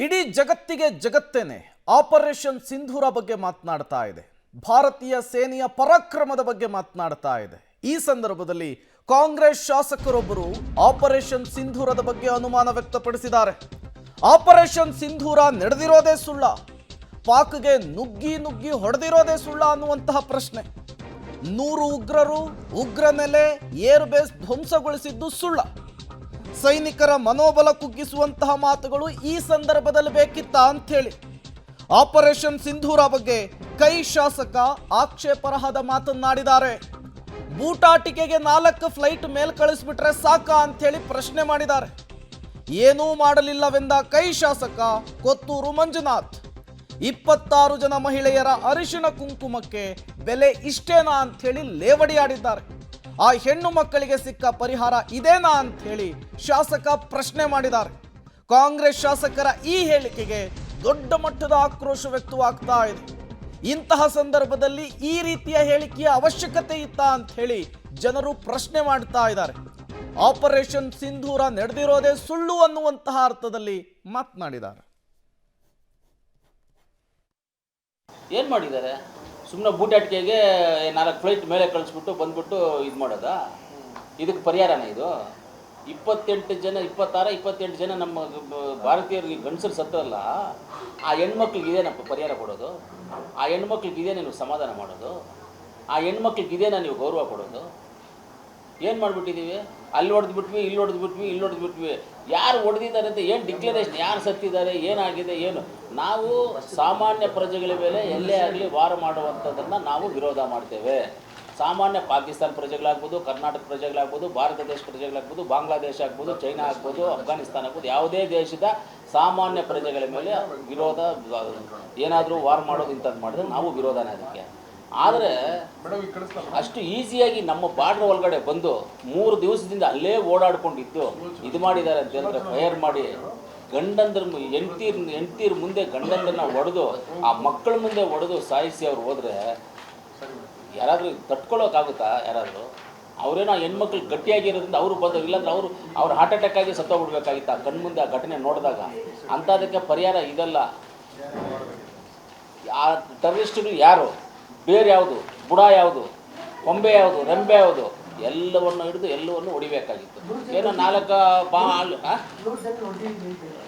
ಇಡೀ ಜಗತ್ತಿಗೆ ಜಗತ್ತೇನೆ ಆಪರೇಷನ್ ಸಿಂಧೂರ ಬಗ್ಗೆ ಮಾತನಾಡ್ತಾ ಇದೆ. ಭಾರತೀಯ ಸೇನೆಯ ಪರಾಕ್ರಮದ ಬಗ್ಗೆ ಮಾತನಾಡ್ತಾ ಇದೆ. ಈ ಸಂದರ್ಭದಲ್ಲಿ ಕಾಂಗ್ರೆಸ್ ಶಾಸಕರೊಬ್ಬರು ಆಪರೇಷನ್ ಸಿಂಧೂರದ ಬಗ್ಗೆ ಅನುಮಾನ ವ್ಯಕ್ತಪಡಿಸಿದ್ದಾರೆ. ಆಪರೇಷನ್ ಸಿಂಧೂರ ನಡೆದಿರೋದೇ ಸುಳ್ಳ, ಪಾಕ್ಗೆ ನುಗ್ಗಿ ಹೊಡೆದಿರೋದೇ ಸುಳ್ಳ ಅನ್ನುವಂತಹ ಪ್ರಶ್ನೆ. 100 ಉಗ್ರರು, ಉಗ್ರ ನೆಲೆ, ಏರ್ ಬೇಸ್ ಧ್ವಂಸಗೊಳಿಸಿದ್ದು ಸುಳ್ಳ. ಸೈನಿಕರ ಮನೋಬಲ ಕುಗ್ಗಿಸುವಂತಹ ಮಾತುಗಳು ಈ ಸಂದರ್ಭದಲ್ಲಿ ಬೇಕಿತ್ತ ಅಂಥೇಳಿ ಆಪರೇಷನ್ ಸಿಂಧೂರ ಬಗ್ಗೆ ಕೈ ಶಾಸಕ ಆಕ್ಷೇಪರಹದ ಮಾತನ್ನಾಡಿದ್ದಾರೆ. ಬೂಟಾಟಿಕೆಗೆ 4 ಫ್ಲೈಟ್ ಮೇಲ್ ಕಳಿಸ್ಬಿಟ್ರೆ ಸಾಕ ಅಂಥೇಳಿ ಪ್ರಶ್ನೆ ಮಾಡಿದ್ದಾರೆ. ಏನೂ ಮಾಡಲಿಲ್ಲವೆಂದ ಕೈ ಶಾಸಕ ಕೊತ್ತೂರು ಮಂಜುನಾಥ್ 26 ಜನ ಮಹಿಳೆಯರ ಅರಿಶಿಣ ಕುಂಕುಮಕ್ಕೆ ಬೆಲೆ ಇಷ್ಟೇನಾ ಅಂಥೇಳಿ ಲೇವಡಿಯಾಡಿದ್ದಾರೆ. ಆ ಹೆಣ್ಣು ಮಕ್ಕಳಿಗೆ ಸಿಕ್ಕ ಪರಿಹಾರ ಇದೇನಾ ಅಂಥೇಳಿ ಶಾಸಕ ಪ್ರಶ್ನೆ ಮಾಡಿದ್ದಾರೆ. ಕಾಂಗ್ರೆಸ್ ಶಾಸಕರ ಈ ಹೇಳಿಕೆಗೆ ದೊಡ್ಡ ಮಟ್ಟದ ಆಕ್ರೋಶ ವ್ಯಕ್ತವಾಗ್ತಾ ಇದೆ. ಇಂತಹ ಸಂದರ್ಭದಲ್ಲಿ ಈ ರೀತಿಯ ಹೇಳಿಕೆಯ ಅವಶ್ಯಕತೆ ಇತ್ತಾ ಅಂತ ಹೇಳಿ ಜನರು ಪ್ರಶ್ನೆ ಮಾಡ್ತಾ ಇದ್ದಾರೆ. ಆಪರೇಷನ್ ಸಿಂಧೂರ ನಡೆದಿರೋದೇ ಸುಳ್ಳು ಅನ್ನುವಂತಹ ಅರ್ಥದಲ್ಲಿ ಮಾತನಾಡಿದ್ದಾರೆ. ಏನು ಮಾಡಿದ್ದಾರೆ? ಸುಮ್ಮನೆ ಬೂಟಾಟಿಕೆಗೆ 4 ಫ್ಲೈಟ್ ಮೇಲೆ ಕಳಿಸ್ಬಿಟ್ಟು ಬಂದ್ಬಿಟ್ಟು ಇದು ಮಾಡೋದಾ? ಇದಕ್ಕೆ ಪರಿಹಾರನ ಇದು? 26 ಜನ ನಮ್ಮ ಭಾರತೀಯರಿಗೆ ಗಂಡಸರು ಸತ್ತಲ್ಲ, ಆ ಹೆಣ್ಮಕ್ಳಿಗೆ ಇದೇನಪ್ಪ ಪರಿಹಾರ ಕೊಡೋದು? ಆ ಹೆಣ್ಮಕ್ಳಿಗೆ ಇದೇನ ನೀವು ಸಮಾಧಾನ ಮಾಡೋದು? ಆ ಹೆಣ್ಮಕ್ಳಿಗೆ ಇದೇನ ನೀವು ಗೌರವ ಕೊಡೋದು? ಏನು ಮಾಡಿಬಿಟ್ಟಿದ್ದೀವಿ? ಅಲ್ಲಿ ಹೊಡೆದ್ಬಿಟ್ವಿ, ಇಲ್ಲಿ ಹೊಡೆದ್ಬಿಟ್ವಿ. ಯಾರು ಹೊಡೆದಿದ್ದಾರೆ ಅಂತ ಏನು ಡಿಕ್ಲರೇಷನ್, ಯಾರು ಸತ್ತಿದ್ದಾರೆ, ಏನಾಗಿದೆ, ಏನು? ನಾವು ಸಾಮಾನ್ಯ ಪ್ರಜೆಗಳ ಮೇಲೆ ಎಲ್ಲೇ ಆಗಲಿ ವಾರ ಮಾಡುವಂಥದ್ದನ್ನು ನಾವು ವಿರೋಧ ಮಾಡ್ತೇವೆ. ಸಾಮಾನ್ಯ ಪಾಕಿಸ್ತಾನ ಪ್ರಜೆಗಳಾಗ್ಬೋದು, ಕರ್ನಾಟಕ ಪ್ರಜೆಗಳಾಗ್ಬೋದು, ಭಾರತ ದೇಶ ಪ್ರಜೆಗಳಾಗ್ಬೋದು, ಬಾಂಗ್ಲಾದೇಶ ಆಗ್ಬೋದು, ಚೈನಾ ಆಗ್ಬೋದು, ಅಫ್ಘಾನಿಸ್ತಾನ ಆಗ್ಬೋದು, ಯಾವುದೇ ದೇಶದ ಸಾಮಾನ್ಯ ಪ್ರಜೆಗಳ ಮೇಲೆ ವಿರೋಧ, ಏನಾದರೂ ವಾರ್ ಮಾಡೋದು ಇಂಥದ್ದು ಮಾಡಿದ್ರೆ ನಾವು ವಿರೋಧನೇ ಅದಕ್ಕೆ. ಆದರೆ ಅಷ್ಟು ಈಸಿಯಾಗಿ ನಮ್ಮ ಬಾರ್ಡ್ರ್ ಒಳಗಡೆ ಬಂದು 3 ದಿವಸದಿಂದ ಅಲ್ಲೇ ಓಡಾಡ್ಕೊಂಡಿದ್ದು ಇದು ಮಾಡಿದ್ದಾರೆ ಅಂತ ಹೇಳಿದ್ರೆ ಫೈರ್ ಮಾಡಿ ಗಂಡಂದ್ರ ಹೆಂಡ್ತೀರ ಮುಂದೆ ಗಂಡಂದ್ರನ್ನ ಹೊಡೆದು ಆ ಮಕ್ಕಳ ಮುಂದೆ ಹೊಡೆದು ಸಾಯಿಸಿ ಅವ್ರು ಹೋದರೆ ಯಾರಾದರೂ ತಟ್ಕೊಳ್ಳೋಕ್ಕಾಗುತ್ತಾ? ಯಾರಾದರೂ ಅವರೇನೋ ಹೆಣ್ಮಕ್ಳು ಗಟ್ಟಿಯಾಗಿರೋದ್ರಿಂದ ಅವರು ಬಂದವು, ಇಲ್ಲಾಂದ್ರೆ ಅವ್ರು ಹಾರ್ಟ್ ಅಟ್ಯಾಕ್ ಆಗಿ ಸತ್ತೋಗ್ಬಿಡ್ಬೇಕಾಗಿತ್ತು ಆ ಕಣ್ಮುಂದೆ ಆ ಘಟನೆ ನೋಡಿದಾಗ. ಅಂಥದಕ್ಕೆ ಪರಿಹಾರ ಇದಲ್ಲ. ಆ ಟೆರರಿಸ್ಟ್ಗಳು ಯಾರು, ಬೇರೆ ಯಾವುದು, ಬುಡ ಯಾವುದು, ಕೊಂಬೆ ಯಾವುದು, ರೆಂಬೆ ಯಾವುದು, ಎಲ್ಲವನ್ನು ಹಿಡಿದು ಎಲ್ಲವನ್ನು ಹೊಡಿಬೇಕಾಗಿತ್ತು. ಏನೋ 4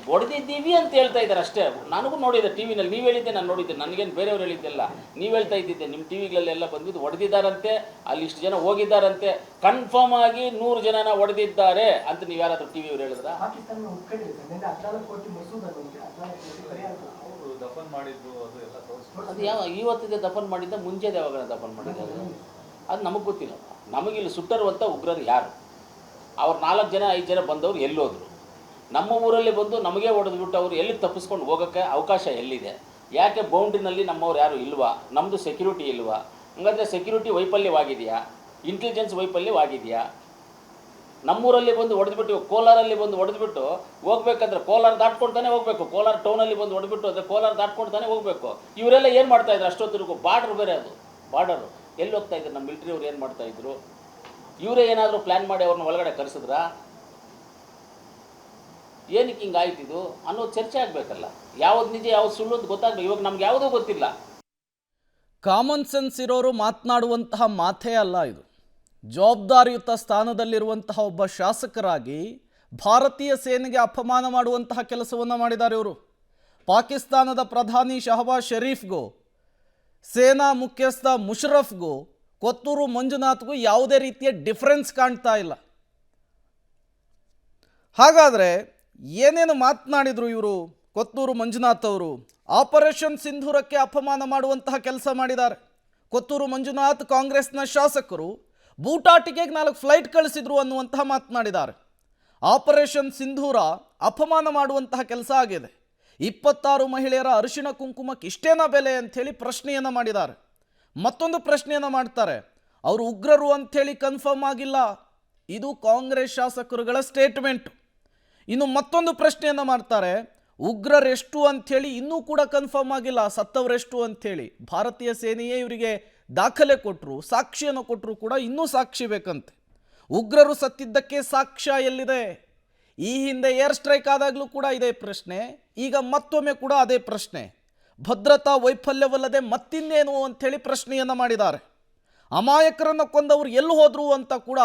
ಹೊಡೆದಿದ್ದೀವಿ ಅಂತ ಹೇಳ್ತಾ ಇದ್ದಾರೆ ಅಷ್ಟೇ. ನನಗೂ ನೋಡಿದ್ದೆ ಟಿ ವಿನಲ್ಲಿ, ನೀವು ಹೇಳಿದ್ದೆ, ನಾನು ನೋಡಿದ್ದೆ, ನನಗೇನು ಬೇರೆಯವ್ರು ಹೇಳಿದ್ದೆಲ್ಲ, ನೀವು ಹೇಳ್ತಾ ಇದ್ದಿದ್ದೆ. ನಿಮ್ಮ ಟಿ ವಿಗಳಲ್ಲೆಲ್ಲ ಬಂದಿದ್ದು ಹೊಡೆದಿದ್ದಾರಂತೆ, ಅಲ್ಲಿ ಇಷ್ಟು ಜನ ಹೋಗಿದ್ದಾರಂತೆ, ಕನ್ಫರ್ಮ್ ಆಗಿ 100 ಜನನ ಹೊಡೆದಿದ್ದಾರೆ ಅಂತ ನೀವು ಯಾರಾದರೂ ಟಿ ವಿಯವ್ರು ಹೇಳಿದ್ರಾ? ಅದು ಯಾವ ಇವತ್ತಿದೆ ದಫನ್ ಮಾಡಿದ್ದ, ಮುಂಚೆದು ಯಾವಾಗ ದಫನ್ ಮಾಡಿದ್ದಾರೆ ಅದು ನಮಗೆ ಗೊತ್ತಿಲ್ಲ. ನಮಗಿಲ್ಲಿ ಸುಟ್ಟರುವಂಥ ಉಗ್ರರು ಯಾರು, ಅವ್ರು 4 ಜನ 5 ಜನ ಬಂದವರು ಎಲ್ಲೋದ್ರು? ನಮ್ಮ ಊರಲ್ಲಿ ಬಂದು ನಮಗೆ ಹೊಡೆದ್ಬಿಟ್ಟು ಅವರು ಎಲ್ಲಿ ತಪ್ಪಿಸ್ಕೊಂಡು ಹೋಗೋಕ್ಕೆ ಅವಕಾಶ ಎಲ್ಲಿದೆ? ಯಾಕೆ ಬೌಂಡ್ರಿನಲ್ಲಿ ನಮ್ಮವ್ರು ಯಾರು ಇಲ್ವಾ? ನಮ್ಮದು ಸೆಕ್ಯೂರಿಟಿ ಇಲ್ವಾ? ಹಂಗಾದರೆ ಸೆಕ್ಯೂರಿಟಿ ವೈಫಲ್ಯವಾಗಿದೆಯಾ? ಇಂಟೆಲಿಜೆನ್ಸ್ ವೈಫಲ್ಯವಾಗಿದೆಯಾ? ನಮ್ಮೂರಲ್ಲಿ ಬಂದು ಹೊಡೆದ್ಬಿಟ್ಟು, ಕೋಲಾರಲ್ಲಿ ಬಂದು ಹೊಡೆದ್ಬಿಟ್ಟು ಹೋಗ್ಬೇಕಂದ್ರೆ ಕೋಲಾರ ದಾಟ್ಕೊಳ್ತಾನೆ ಹೋಗಬೇಕು, ಕೋಲಾರ ಟೌನಲ್ಲಿ ಬಂದು ಹೊಡೆದ್ಬಿಟ್ಟು ಅಂದರೆ ಕೋಲಾರ ದಾಟ್ಕೊಳ್ತಾನೆ ಹೋಗಬೇಕು. ಇವರೆಲ್ಲ ಏನು ಮಾಡ್ತಾಯಿದ್ರು ಅಷ್ಟೊತ್ತಿಗೂ? ಬಾರ್ಡ್ರ್ ಬೇರೆ, ಅದು ಬಾರ್ಡರು ಎಲ್ಲಿ ಹೋಗ್ತಾಯಿದ್ರು? ನಮ್ಮ ಮಿಲಿಟ್ರಿ ಅವ್ರು ಏನು ಮಾಡ್ತಾಯಿದ್ರು? ಇವರೇ ಏನಾದರೂ ಪ್ಲ್ಯಾನ್ ಮಾಡಿ ಅವ್ರನ್ನ ಒಳಗಡೆ ಕರೆಸಿದ್ರಾ? ಏನಕ್ಕೆ ಹಿಂಗೆ ಆಯ್ತಿದು ಅನ್ನೋದು ಚರ್ಚೆ ಆಗಬೇಕಲ್ಲ. ಯಾವ್ದು ನಿಜ ಯಾವ್ದು ಸುಳ್ಳು ಅಂತ ಗೊತ್ತಾಗಬೇಕು. ಇವಾಗ ನಮ್ಗೆ ಯಾವುದೂ ಗೊತ್ತಿಲ್ಲ. ಕಾಮನ್ ಸೆನ್ಸ್ ಇರೋರು ಮಾತನಾಡುವಂತಹ ಮಾತೇ ಅಲ್ಲ ಇದು. ಜವಾಬ್ದಾರಿಯುತ ಸ್ಥಾನದಲ್ಲಿರುವಂತಹ ಒಬ್ಬ ಶಾಸಕರಾಗಿ ಭಾರತೀಯ ಸೇನೆಗೆ ಅಪಮಾನ ಮಾಡುವಂತಹ ಕೆಲಸವನ್ನು ಮಾಡಿದ್ದಾರೆ ಇವರು. ಪಾಕಿಸ್ತಾನದ ಪ್ರಧಾನಿ ಶಹಬಾಜ್ ಶರೀಫ್ಗೂ, ಸೇನಾ ಮುಖ್ಯಸ್ಥ ಮುಷರಫ್ಗೂ, ಕೊತ್ತೂರು ಮಂಜುನಾಥ್ಗೂ ಯಾವುದೇ ರೀತಿಯ ಡಿಫರೆನ್ಸ್ ಕಾಣ್ತಾ ಇಲ್ಲ. ಹಾಗಾದರೆ ಏನೇನು ಮಾತನಾಡಿದ್ರು ಇವರು? ಕೊತ್ತೂರು ಮಂಜುನಾಥ್ ಅವರು ಆಪರೇಷನ್ ಸಿಂಧೂರಕ್ಕೆ ಅಪಮಾನ ಮಾಡುವಂತಹ ಕೆಲಸ ಮಾಡಿದ್ದಾರೆ. ಕೊತ್ತೂರು ಮಂಜುನಾಥ್ ಕಾಂಗ್ರೆಸ್ನ ಶಾಸಕರು ಬೂಟಾಟಿಕೆಗೆ 4 ಫ್ಲೈಟ್ ಕಳಿಸಿದ್ರು ಅನ್ನುವಂತಹ ಮಾತನಾಡಿದ್ದಾರೆ. ಆಪರೇಷನ್ ಸಿಂಧೂರ ಅಪಮಾನ ಮಾಡುವಂತಹ ಕೆಲಸ ಆಗಿದೆ. 26 ಮಹಿಳೆಯರ ಅರಿಶಿಣ ಕುಂಕುಮಕ್ಕೆ ಇಷ್ಟೇನಾ ಬೆಲೆ ಅಂಥೇಳಿ ಪ್ರಶ್ನೆಯನ್ನು ಮಾಡಿದ್ದಾರೆ. ಮತ್ತೊಂದು ಪ್ರಶ್ನೆಯನ್ನು ಮಾಡ್ತಾರೆ, ಅವರು ಉಗ್ರರು ಅಂಥೇಳಿ ಕನ್ಫರ್ಮ್ ಆಗಿಲ್ಲ. ಇದು ಕಾಂಗ್ರೆಸ್ ಶಾಸಕರುಗಳ ಸ್ಟೇಟ್ಮೆಂಟ್. ಇನ್ನು ಮತ್ತೊಂದು ಪ್ರಶ್ನೆಯನ್ನು ಮಾಡ್ತಾರೆ, ಉಗ್ರರೆಷ್ಟು ಅಂಥೇಳಿ ಇನ್ನೂ ಕೂಡ ಕನ್ಫರ್ಮ್ ಆಗಿಲ್ಲ, ಸತ್ತವರೆಷ್ಟು ಅಂಥೇಳಿ. ಭಾರತೀಯ ಸೇನೆಯೇ ಇವರಿಗೆ ದಾಖಲೆ ಕೊಟ್ಟರು, ಸಾಕ್ಷಿಯನ್ನು ಕೊಟ್ಟರು ಕೂಡ ಇನ್ನೂ ಸಾಕ್ಷಿ ಬೇಕಂತೆ. ಉಗ್ರರು ಸತ್ತಿದ್ದಕ್ಕೆ ಸಾಕ್ಷ್ಯ ಎಲ್ಲಿದೆ? ಈ ಹಿಂದೆ ಏರ್ ಸ್ಟ್ರೈಕ್ ಆದಾಗಲೂ ಕೂಡ ಇದೇ ಪ್ರಶ್ನೆ. ಈಗ ಮತ್ತೊಮ್ಮೆ ಕೂಡ ಅದೇ ಪ್ರಶ್ನೆ, ಭದ್ರತಾ ವೈಫಲ್ಯವಲ್ಲದೆ ಮತ್ತಿನ್ನೇನು ಅಂಥೇಳಿ ಪ್ರಶ್ನೆಯನ್ನು ಮಾಡಿದ್ದಾರೆ. ಅಮಾಯಕರನ್ನು ಕೊಂದವರು ಎಲ್ಲಿ ಹೋದ್ರು ಅಂತ ಕೂಡ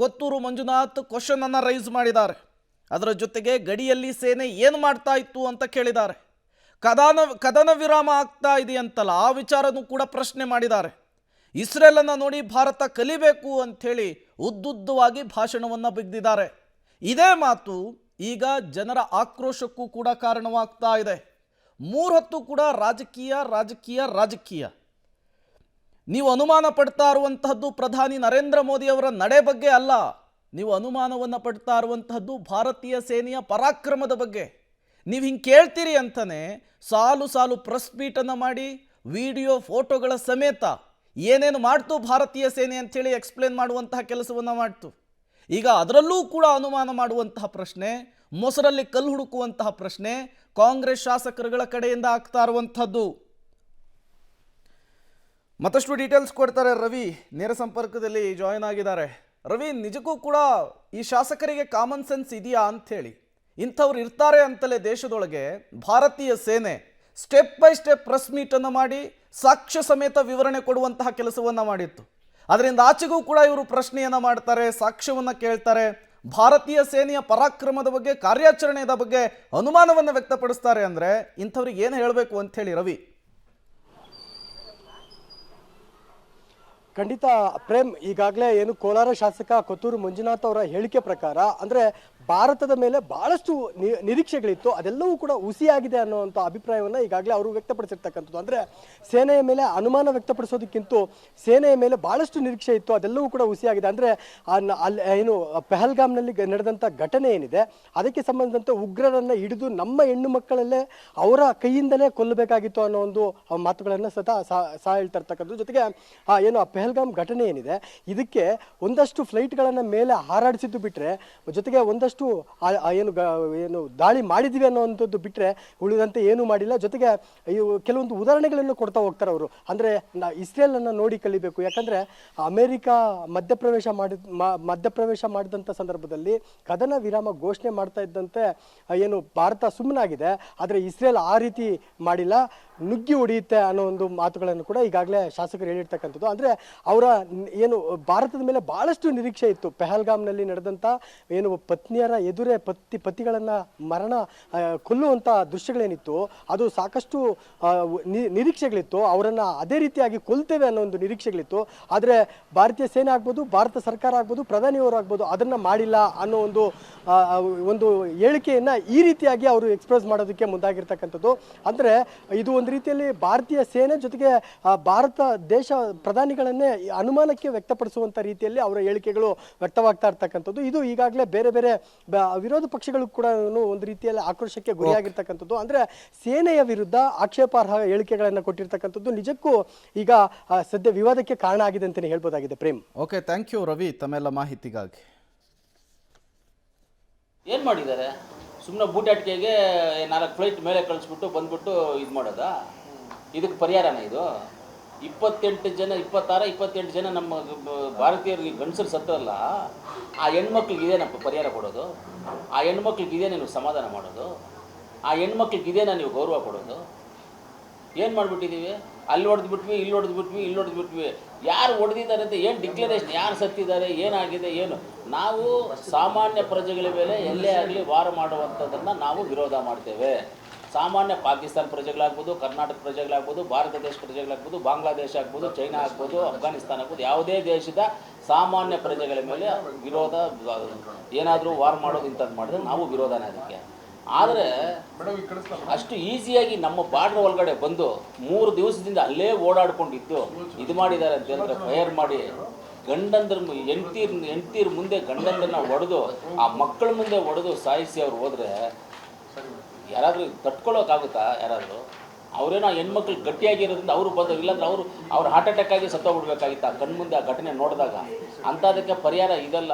ಕೊತ್ತೂರು ಮಂಜುನಾಥ್ ಕ್ವಶನ್ ಅನ್ನು ರೈಸ್ ಮಾಡಿದ್ದಾರೆ. ಅದರ ಜೊತೆಗೆ ಗಡಿಯಲ್ಲಿ ಸೇನೆ ಏನು ಮಾಡ್ತಾ ಇತ್ತು ಅಂತ ಕೇಳಿದ್ದಾರೆ. ಕದನ ವಿರಾಮ ಆಗ್ತಾ ಇದೆಯಂತಲ್ಲ, ಆ ವಿಚಾರನೂ ಕೂಡ ಪ್ರಶ್ನೆ ಮಾಡಿದ್ದಾರೆ. ಇಸ್ರೇಲನ್ನು ನೋಡಿ ಭಾರತ ಕಲಿಬೇಕು ಅಂಥೇಳಿ ಉದ್ದುದ್ದವಾಗಿ ಭಾಷಣವನ್ನು ಬಿಗಿದಿದ್ದಾರೆ. ಇದೇ ಮಾತು ಈಗ ಜನರ ಆಕ್ರೋಶಕ್ಕೂ ಕೂಡ ಕಾರಣವಾಗ್ತಾ ಇದೆ. 3 ಹೊತ್ತು ಕೂಡ ರಾಜಕೀಯ ರಾಜಕೀಯ ರಾಜಕೀಯ. ನೀವು ಅನುಮಾನ ಪಡ್ತಾ ಇರುವಂತಹದ್ದು ಪ್ರಧಾನಿ ನರೇಂದ್ರ ಮೋದಿ ಅವರ ನಡೆ ಬಗ್ಗೆ ಅಲ್ಲ, ನೀವು ಅನುಮಾನವನ್ನು ಪಡ್ತಾ ಇರುವಂತಹದ್ದು ಭಾರತೀಯ ಸೇನೆಯ ಪರಾಕ್ರಮದ ಬಗ್ಗೆ. ನೀವು ಹಿಂಗೆ ಕೇಳ್ತೀರಿ ಅಂತಾನೆ ಸಾಲು ಸಾಲು ಪ್ರೆಸ್ ಮೀಟನ್ನು ಮಾಡಿ ವಿಡಿಯೋ ಫೋಟೋಗಳ ಸಮೇತ ಏನೇನು ಮಾಡ್ತು ಭಾರತೀಯ ಸೇನೆ ಅಂಥೇಳಿ ಎಕ್ಸ್ಪ್ಲೇನ್ ಮಾಡುವಂತಹ ಕೆಲಸವನ್ನು ಮಾಡ್ತು. ಈಗ ಅದರಲ್ಲೂ ಕೂಡ ಅನುಮಾನ ಮಾಡುವಂತಹ ಪ್ರಶ್ನೆ, ಮೊಸರಲ್ಲಿ ಕಲ್ಲು ಹುಡುಕುವಂತಹ ಪ್ರಶ್ನೆ ಕಾಂಗ್ರೆಸ್ ಶಾಸಕರುಗಳ ಕಡೆಯಿಂದ ಆಗ್ತಾ ಇರುವಂಥದ್ದು. ಮತ್ತಷ್ಟು ಡೀಟೇಲ್ಸ್ ಕೊಡ್ತಾರೆ ರವಿ, ನೇರ ಸಂಪರ್ಕದಲ್ಲಿ ಜಾಯಿನ್ ಆಗಿದ್ದಾರೆ. ರವಿ, ನಿಜಕ್ಕೂ ಕೂಡ ಈ ಶಾಸಕರಿಗೆ ಕಾಮನ್ ಸೆನ್ಸ್ ಇದೆಯಾ ಅಂಥೇಳಿ? ಇಂಥವ್ರು ಇರ್ತಾರೆ ಅಂತಲೇ ದೇಶದೊಳಗೆ ಭಾರತೀಯ ಸೇನೆ ಸ್ಟೆಪ್ ಬೈ ಸ್ಟೆಪ್ ಪ್ರೆಸ್ ಮೀಟನ್ನು ಮಾಡಿ ಸಾಕ್ಷ್ಯ ಸಮೇತ ವಿವರಣೆ ಕೊಡುವಂತಹ ಕೆಲಸವನ್ನು ಮಾಡಿತ್ತು. ಅದರಿಂದ ಆಚೆಗೂ ಕೂಡ ಇವರು ಪ್ರಶ್ನೆಯನ್ನು ಮಾಡ್ತಾರೆ, ಸಾಕ್ಷ್ಯವನ್ನು ಕೇಳ್ತಾರೆ, ಭಾರತೀಯ ಸೇನೆಯ ಪರಾಕ್ರಮದ ಬಗ್ಗೆ, ಕಾರ್ಯಾಚರಣೆಯ ಬಗ್ಗೆ ಅನುಮಾನವನ್ನು ವ್ಯಕ್ತಪಡಿಸ್ತಾರೆ. ಅಂದರೆ ಇಂಥವ್ರಿಗೆ ಏನು ಹೇಳಬೇಕು ಅಂಥೇಳಿ ರವಿ? ಖಂಡಿತ ಪ್ರೇಮ್, ಈಗಾಗಲೇ ಏನು ಕೋಲಾರ ಶಾಸಕ ಕೊತ್ತೂರು ಮಂಜುನಾಥ್ ಅವರ ಹೇಳಿಕೆ ಪ್ರಕಾರ ಅಂದರೆ ಭಾರತದ ಮೇಲೆ ಬಹಳಷ್ಟು ನಿರೀಕ್ಷೆಗಳಿತ್ತು, ಅದೆಲ್ಲವೂ ಕೂಡ ಹುಸಿಯಾಗಿದೆ ಅನ್ನುವಂಥ ಅಭಿಪ್ರಾಯವನ್ನು ಈಗಾಗಲೇ ಅವರು ವ್ಯಕ್ತಪಡಿಸಿರ್ತಕ್ಕಂಥದ್ದು. ಅಂದರೆ ಸೇನೆಯ ಮೇಲೆ ಅನುಮಾನ ವ್ಯಕ್ತಪಡಿಸೋದಕ್ಕಿಂತ ಸೇನೆಯ ಮೇಲೆ ಬಹಳಷ್ಟು ನಿರೀಕ್ಷೆ ಇತ್ತು, ಅದೆಲ್ಲವೂ ಕೂಡ ಹುಸಿಯಾಗಿದೆ. ಅಂದರೆ ಅಲ್ಲಿ ಏನು ಪೆಹಲ್ಗಾಮ್ನಲ್ಲಿ ನಡೆದಂಥ ಘಟನೆ ಏನಿದೆ ಅದಕ್ಕೆ ಸಂಬಂಧಿಸಿದಂತೆ ಉಗ್ರರನ್ನು ಹಿಡಿದು ನಮ್ಮ ಹೆಣ್ಣು ಮಕ್ಕಳಲ್ಲೇ ಅವರ ಕೈಯಿಂದಲೇ ಕೊಲ್ಲಬೇಕಾಗಿತ್ತು ಅನ್ನೋ ಒಂದು ಮಾತುಗಳನ್ನು ಸಹ ಹೇಳ್ತಾ ಇರ್ತಕ್ಕಂಥದ್ದು. ಜೊತೆಗೆ ಏನು ಆ ಪೆಹಲ್ಗಾಮ್ ಘಟನೆ ಏನಿದೆ ಇದಕ್ಕೆ ಒಂದಷ್ಟು ಫ್ಲೈಟ್ಗಳನ್ನು ಮೇಲೆ ಹಾರಾಡಿಸಿದ್ದು ಬಿಟ್ಟರೆ, ಜೊತೆಗೆ ಒಂದಷ್ಟು ಏನು ದಾಳಿ ಮಾಡಿದ್ವಿ ಅನ್ನೋವಂಥದ್ದು ಬಿಟ್ಟರೆ ಉಳಿದಂತೆ ಏನೂ ಮಾಡಿಲ್ಲ. ಜೊತೆಗೆ ಕೆಲವೊಂದು ಉದಾಹರಣೆಗಳನ್ನು ಕೊಡ್ತಾ ಹೋಗ್ತಾರೆ ಅವರು. ಅಂದರೆ ಇಸ್ರೇಲನ್ನು ನೋಡಿ ಕಲಿಬೇಕು, ಯಾಕಂದರೆ ಅಮೆರಿಕ ಮಧ್ಯಪ್ರವೇಶ ಮಾಡಿದಂಥ ಸಂದರ್ಭದಲ್ಲಿ ಕದನ ವಿರಾಮ ಘೋಷಣೆ ಮಾಡ್ತಾ ಇದ್ದಂತೆ ಏನು ಭಾರತ ಸುಮ್ಮನಾಗಿದೆ, ಆದರೆ ಇಸ್ರೇಲ್ ಆ ರೀತಿ ಮಾಡಿಲ್ಲ, ನುಗ್ಗಿ ಹೊಡೆಯುತ್ತೆ ಅನ್ನೋ ಒಂದು ಮಾತುಗಳನ್ನು ಕೂಡ ಈಗಾಗಲೇ ಶಾಸಕರು ಹೇಳಿರ್ತಕ್ಕಂಥದ್ದು. ಅಂದರೆ ಅವರ ಏನು ಭಾರತದ ಮೇಲೆ ಬಹಳಷ್ಟು ನಿರೀಕ್ಷೆ ಇತ್ತು. ಪೆಹಲ್ಗಾಮ್ನಲ್ಲಿ ನಡೆದಂಥ ಏನು ಪತ್ನಿಯರ ಎದುರೇ ಪತಿಗಳನ್ನು ಕೊಲ್ಲುವಂಥ ದೃಶ್ಯಗಳೇನಿತ್ತು ಅದು ಸಾಕಷ್ಟು ನಿರೀಕ್ಷೆಗಳಿತ್ತು, ಅವರನ್ನು ಅದೇ ರೀತಿಯಾಗಿ ಕೊಲ್ತೇವೆ ಅನ್ನೋ ಒಂದು ನಿರೀಕ್ಷೆಗಳಿತ್ತು. ಆದರೆ ಭಾರತೀಯ ಸೇನೆ ಆಗ್ಬೋದು, ಭಾರತ ಸರ್ಕಾರ ಆಗ್ಬೋದು, ಪ್ರಧಾನಿಯವರು ಆಗ್ಬೋದು ಅದನ್ನು ಮಾಡಿಲ್ಲ ಅನ್ನೋ ಒಂದು ಹೇಳಿಕೆಯನ್ನು ಈ ರೀತಿಯಾಗಿ ಅವರು ಎಕ್ಸ್ಪ್ರೆಸ್ ಮಾಡೋದಕ್ಕೆ ಮುಂದಾಗಿರ್ತಕ್ಕಂಥದ್ದು. ಅಂದರೆ ಇದು ಒಂದು ರೀತಿಯಲ್ಲಿ ಭಾರತೀಯ ಸೇನೆ ಜೊತೆಗೆ ಭಾರತ ದೇಶ ಪ್ರಧಾನಿಗಳನ್ನೇ ಅನುಮಾನಕ್ಕೆ ವ್ಯಕ್ತಪಡಿಸುವಂಥ ರೀತಿಯಲ್ಲಿ ಅವರ ಹೇಳಿಕೆಗಳು ವ್ಯಕ್ತವಾಗ್ತಾ ಇರ್ತಕ್ಕಂಥದ್ದು. ಇದು ಈಗಾಗಲೇ ಬೇರೆ ಬೇರೆ ವಿರೋಧ ಪಕ್ಷಗಳು ಕೂಡ ಒಂದು ರೀತಿಯಲ್ಲಿ ಆಕ್ರೋಶಕ್ಕೆ ಗುರಿಯಾಗಿರ್ತಕ್ಕಂಥದ್ದು. ಅಂದರೆ ಸೇನೆಯ ವಿರುದ್ಧ ಆಕ್ಷೇಪಾರ್ಹ ಹೇಳಿಕೆಗಳನ್ನು ಕೊಟ್ಟಿರ್ತಕ್ಕಂಥದ್ದು ನಿಜಕ್ಕೂ ಈಗ ಸದ್ಯ ವಿವಾದಕ್ಕೆ ಕಾರಣ ಆಗಿದೆ ಅಂತಲೇ ಹೇಳ್ಬೋದಾಗಿದೆ. Prem, okay, thank you Ravi ತಮ್ಮೆಲ್ಲ ಮಾಹಿತಿಗಾಗಿ. ಏನು ಮಾಡಿದ್ದಾರೆ? ಸುಮ್ಮನೆ ಬೂಟಾಟಿಕೆಗೆ 4 ಫ್ಲೈಟ್ ಮೇಲೆ ಕಳಿಸ್ಬಿಟ್ಟು ಬಂದ್ಬಿಟ್ಟು ಇದು ಮಾಡೋದಾ? ಇದಕ್ಕೆ ಪರಿಹಾರನ ಇದು? 26-28 ಜನ ನಮ್ಮ ಭಾರತೀಯರಿಗೆ ಗಂಡಸರು ಸತ್ತರಲ್ಲ, ಆ ಹೆಣ್ಮಕ್ಳಿಗೆ ಇದೇನಪ್ಪ ಪರಿಹಾರ ಕೊಡೋದು? ಆ ಹೆಣ್ಮಕ್ಳಿಗೆ ಇದೇನ ನೀವು ಸಮಾಧಾನ ಮಾಡೋದು? ಆ ಹೆಣ್ಮಕ್ಳಿಗೆ ಇದೇನ ನೀವು ಗೌರವ ಕೊಡೋದು? ಏನು ಮಾಡಿಬಿಟ್ಟಿದ್ದೀವಿ? ಅಲ್ಲಿ ಹೊಡೆದ್ಬಿಟ್ವಿ, ಇಲ್ಲಿ ಹೊಡೆದ್ಬಿಟ್ವಿ. ಯಾರು ಹೊಡೆದಿದ್ದಾರೆ ಅಂತ ಏನು ಡಿಕ್ಲರೇಷನ್, ಯಾರು ಸತ್ತಿದ್ದಾರೆ, ಏನಾಗಿದೆ, ಏನು? ನಾವು ಸಾಮಾನ್ಯ ಪ್ರಜೆಗಳ ಮೇಲೆ ಎಲ್ಲೇ ಆಗಲಿ ವಾರ ಮಾಡುವಂಥದ್ದನ್ನು ನಾವು ವಿರೋಧ ಮಾಡ್ತೇವೆ. ಸಾಮಾನ್ಯ ಪಾಕಿಸ್ತಾನ ಪ್ರಜೆಗಳಾಗ್ಬೋದು, ಕರ್ನಾಟಕ ಪ್ರಜೆಗಳಾಗ್ಬೋದು, ಭಾರತ ದೇಶ ಪ್ರಜೆಗಳಾಗ್ಬೋದು, ಬಾಂಗ್ಲಾದೇಶ ಆಗ್ಬೋದು, ಚೈನಾ ಆಗ್ಬೋದು, ಅಫ್ಘಾನಿಸ್ತಾನ ಆಗ್ಬೋದು, ಯಾವುದೇ ದೇಶದ ಸಾಮಾನ್ಯ ಪ್ರಜೆಗಳ ಮೇಲೆ ವಿರೋಧ, ಏನಾದರೂ ವಾರ್ ಮಾಡೋದು ಇಂಥದ್ದು ಮಾಡಿದ್ರೆ ನಾವು ವಿರೋಧನೇ ಅದಕ್ಕೆ. ಆದರೆ ಅಷ್ಟು ಈಸಿಯಾಗಿ ನಮ್ಮ ಬಾರ್ಡ್ರ್ ಒಳಗಡೆ ಬಂದು 3 ದಿವಸದಿಂದ ಅಲ್ಲೇ ಓಡಾಡ್ಕೊಂಡಿದ್ದು ಇದು ಮಾಡಿದ್ದಾರೆ ಅಂತ ಹೇಳಿದ್ರೆ ಫೈರ್ ಮಾಡಿ ಗಂಡಂದ್ರ ಹೆಂಡ್ತೀರ ಮುಂದೆ ಗಂಡಂದ್ರನ್ನ ಹೊಡೆದು ಆ ಮಕ್ಕಳ ಮುಂದೆ ಹೊಡೆದು ಸಾಯಿಸಿ ಅವ್ರು ಹೋದರೆ ಯಾರಾದರೂ ತಟ್ಕೊಳ್ಳೋಕ್ಕಾಗುತ್ತಾ? ಯಾರಾದರೂ ಅವರೇನೋ ಹೆಣ್ಮಕ್ಳು ಗಟ್ಟಿಯಾಗಿರೋದ್ರಿಂದ ಅವರು ಬಂದರು, ಇಲ್ಲಾಂದ್ರೆ ಅವ್ರು ಹಾರ್ಟ್ ಅಟ್ಯಾಕ್ ಆಗಿ ಸತ್ತೋಗ್ಬಿಡ್ಬೇಕಾಗಿತ್ತು ಆ ಕಣ್ಮುಂದೆ ಆ ಘಟನೆ ನೋಡಿದಾಗ. ಅಂಥದಕ್ಕೆ ಪರಿಹಾರ ಇದಲ್ಲ.